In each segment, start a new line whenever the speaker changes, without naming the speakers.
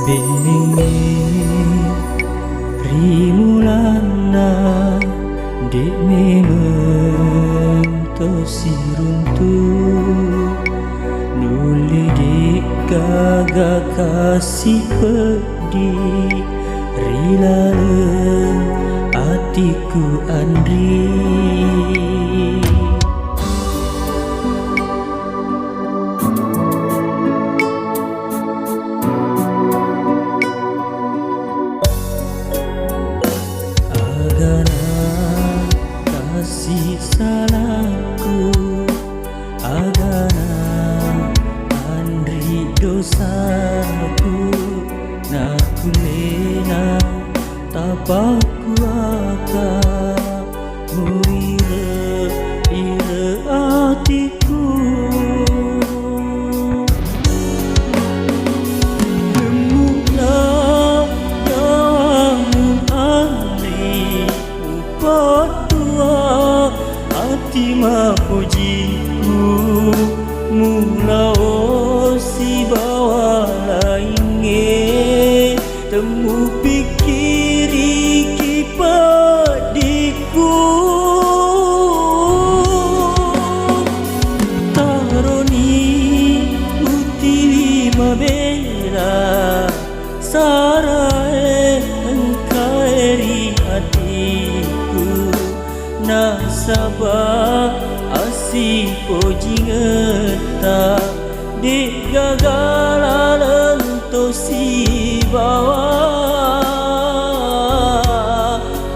Benenge rimulana dek memang tosi runtuh nuli dek gagak kasih pedih rilale hatiku andri. Kasih salahku agana andri dosaku naku lena tapaku akak muire ire hatiku lemuklah nyawamu andri upot hati mapujiku mula si bawa lainnya temu pikiri kipadiku taroni utiwi mabela sarai engkairi hatiku nasabah asih pojingeta di gagalan tosi bawah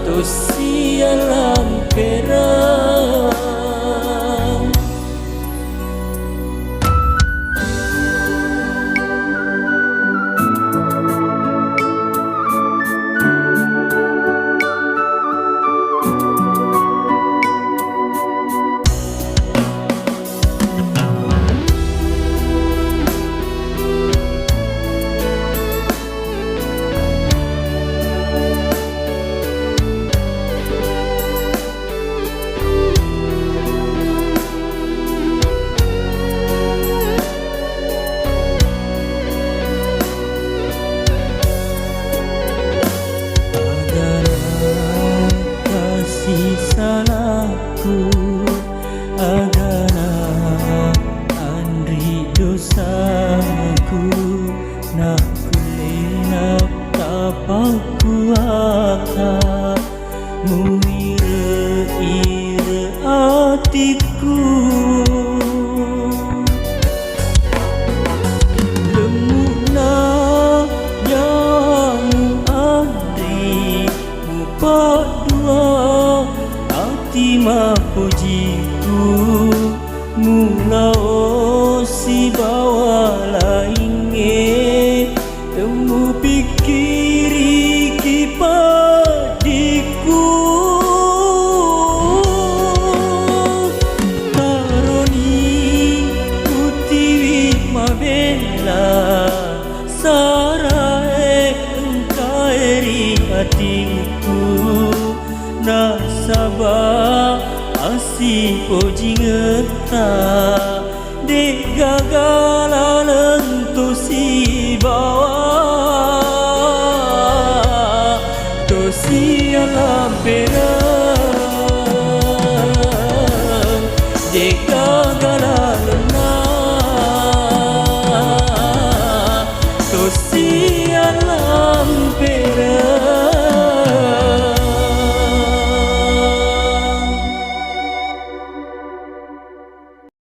tosi alam perang. Salahku agana andri dosaku naku lena tapaku akak muire ire hatiku lemuklah nyawamu andri upah dua hati mapujiku mula si bawa lainnya temu pikiri kipadiku karoni utiwi mabela sarai engkairi hatiku nasabah asih pojingeta dek gagalan tosi bawah tosi alam perang dek gagalan tosi